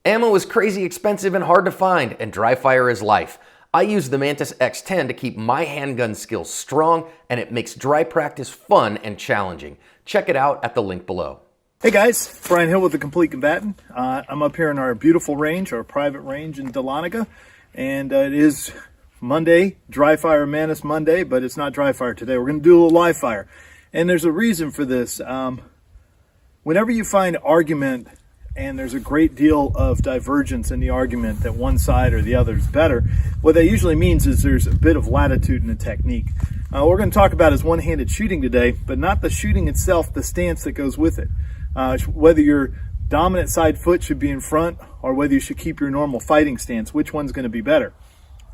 Ammo is crazy expensive and hard to find, and dry fire is life. I use the Mantis X10 to keep my handgun skills strong, and it makes dry practice fun and challenging. Check it out at the link below. Hey guys, Brian Hill with the Complete Combatant. I'm up here in our beautiful range, our private range in Dahlonega, and it is Monday, dry fire Mantis Monday, but it's not dry fire today. We're going to do a little live fire, and there's a reason for this. Whenever you find argument and there's a great deal of divergence in the argument that one side or the other is better, what that usually means is there's a bit of latitude in the technique. What we're going to talk about is one-handed shooting today, but not the shooting itself, the stance that goes with it. Whether your dominant side foot should be in front or whether you should keep your normal fighting stance, which one's going to be better.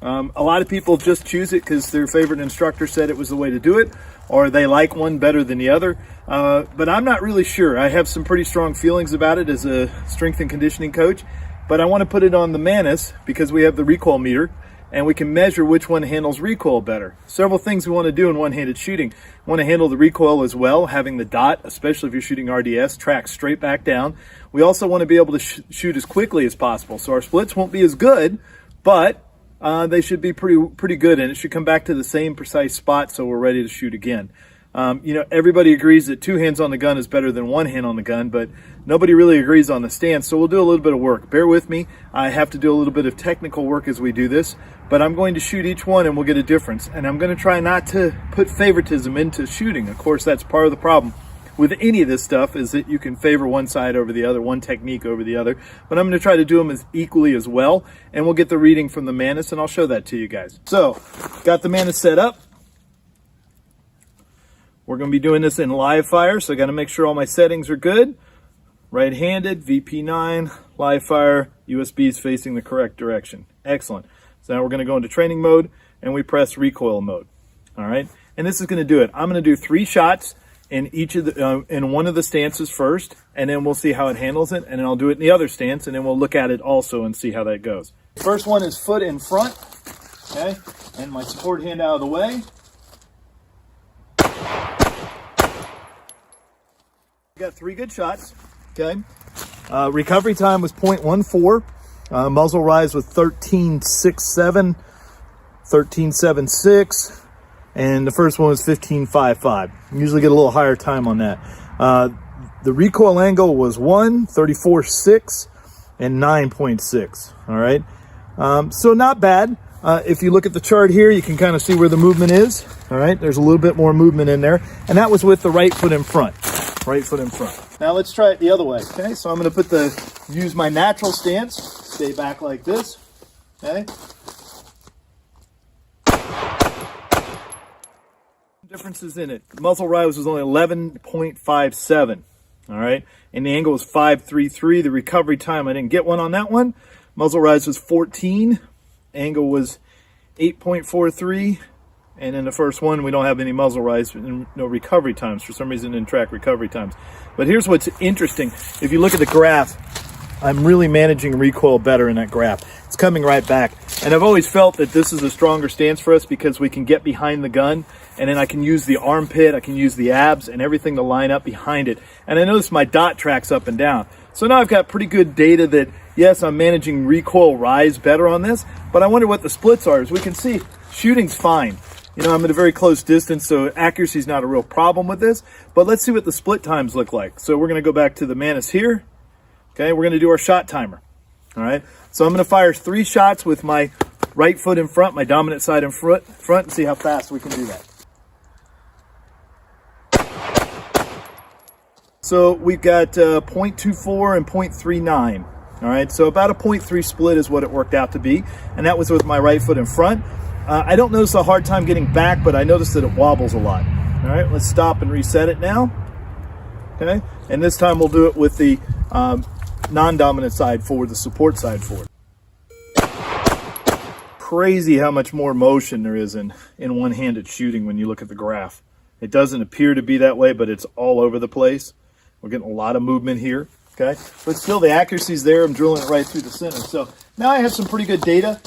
A lot of people just choose it because their favorite instructor said it was the way to do it, or they like one better than the other. But I'm not really sure. I have some pretty strong feelings about it as a strength and conditioning coach, but I want to put it on the Mantis because we have the recoil meter and we can measure which one handles recoil better. Several things we want to do in one-handed shooting. We want to handle the recoil as well, having the dot, especially if you're shooting RDS, track straight back down. We also want to be able to shoot as quickly as possible. So our splits won't be as good, but they should be pretty good, and it should come back to the same precise spot so we're ready to shoot again. Everybody agrees that two hands on the gun is better than one hand on the gun, but nobody really agrees on the stance, so we'll do a little bit of work. Bear with me. I have to do a little bit of technical work as we do this, but I'm going to shoot each one and we'll get a difference. And I'm going to try not to put favoritism into shooting. Of course, that's part of the problem with any of this stuff, is that you can favor one side over the other, one technique over the other, but I'm going to try to do them as equally as well, and we'll get the reading from the Mantis, and I'll show that to you guys. So, got the Mantis set up. We're going to be doing this in live fire, so I got to make sure all my settings are good. Right-handed, VP9, live fire, USB is facing the correct direction. Excellent. So now we're going to go into training mode, and we press recoil mode. All right, and this is going to do it. I'm going to do 3 shots in each of the in one of the stances first, and then we'll see how it handles it, and then I'll do it in the other stance, and then we'll look at it also and see how that goes. First one is foot in front, okay, and my support hand out of the way. Got 3 good shots, okay. Recovery time was 0.14. Muzzle rise was 13.67, 13.76. And the first one was 15.55. Usually get a little higher time on that. The recoil angle was 34.6 and 9.6. All right. So not bad. If you look at the chart here, you can kind of see where the movement is. All right. There's a little bit more movement in there. And that was with the right foot in front. Right foot in front. Now let's try it the other way. Okay. So I'm going to use my natural stance. Stay back like this. Okay. Differences in it. Muzzle rise was only 11.57. All right, and the angle was 5.33. The recovery time, I didn't get one on that one. Muzzle rise was 14. Angle was 8.43. And in the first one, we don't have any muzzle rise and no recovery times. For some reason, didn't track recovery times. But here's what's interesting. If you look at the graph, I'm really managing recoil better in that graph. It's coming right back. And I've always felt that this is a stronger stance for us because we can get behind the gun, and then I can use the armpit, I can use the abs and everything to line up behind it. And I notice my dot tracks up and down. So now I've got pretty good data that, yes, I'm managing recoil rise better on this, but I wonder what the splits are. As we can see, shooting's fine. You know, I'm at a very close distance, so accuracy is not a real problem with this. But let's see what the split times look like. So we're going to go back to the Mantis here. Okay, we're going to do our shot timer. All right, so I'm going to fire 3 shots with my right foot in front, my dominant side in front, and see how fast we can do that. So we've got 0.24 and 0.39. All right, so about a 0.3 split is what it worked out to be, and that was with my right foot in front. I don't notice a hard time getting back, but I notice that it wobbles a lot. All right, let's stop and reset it now. Okay, and this time we'll do it with the non-dominant side forward, the support side forward. Crazy how much more motion there is in one-handed shooting when you look at the graph. It doesn't appear to be that way, but it's all over the place. We're getting a lot of movement here, okay? But still, the accuracy's there. I'm drilling it right through the center. So now I have some pretty good data.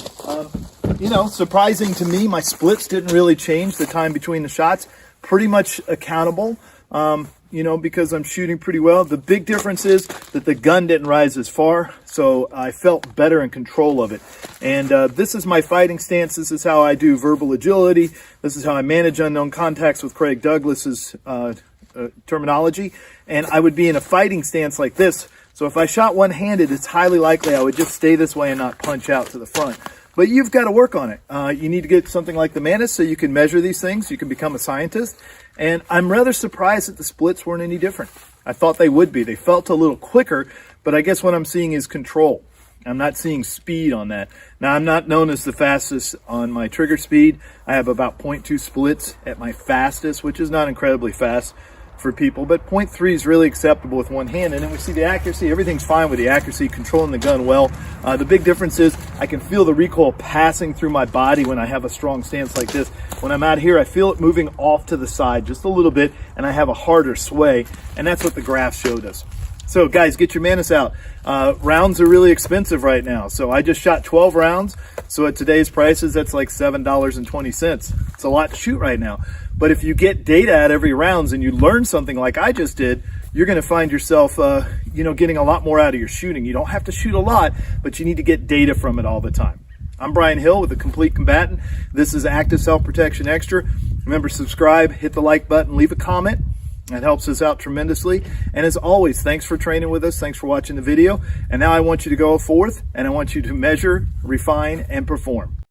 You know, surprising to me, my splits didn't really change the time between the shots. Pretty much accountable. because I'm shooting pretty well. The big difference is that the gun didn't rise as far, so I felt better in control of it. And this is my fighting stance. This is how I do verbal agility. This is how I manage unknown contacts with Craig Douglas's terminology. And I would be in a fighting stance like this. So if I shot one-handed, it's highly likely I would just stay this way and not punch out to the front. But you've got to work on it. You need to get something like the Mantis so you can measure these things. You can become a scientist. And I'm rather surprised that the splits weren't any different. I thought they would be. They felt a little quicker, but I guess what I'm seeing is control. I'm not seeing speed on that. Now, I'm not known as the fastest on my trigger speed. I have about 0.2 splits at my fastest, which is not incredibly fast for people, but 0.3 is really acceptable with one hand. And then we see the accuracy. Everything's fine with the accuracy, controlling the gun well. The big difference is I can feel the recoil passing through my body when I have a strong stance like this. When I'm out here, I feel it moving off to the side just a little bit, and I have a harder sway, and that's what the graph showed us. So guys, get your Mantis out. Rounds are really expensive right now. So I just shot 12 rounds. So at today's prices, that's like $7.20. It's a lot to shoot right now. But if you get data at every rounds and you learn something like I just did, you're going to find yourself, getting a lot more out of your shooting. You don't have to shoot a lot, but you need to get data from it all the time. I'm Brian Hill with the Complete Combatant. This is Active Self-Protection Extra. Remember, subscribe, hit the like button, leave a comment. That helps us out tremendously. And as always, thanks for training with us. Thanks for watching the video. And now I want you to go forth and I want you to measure, refine, and perform.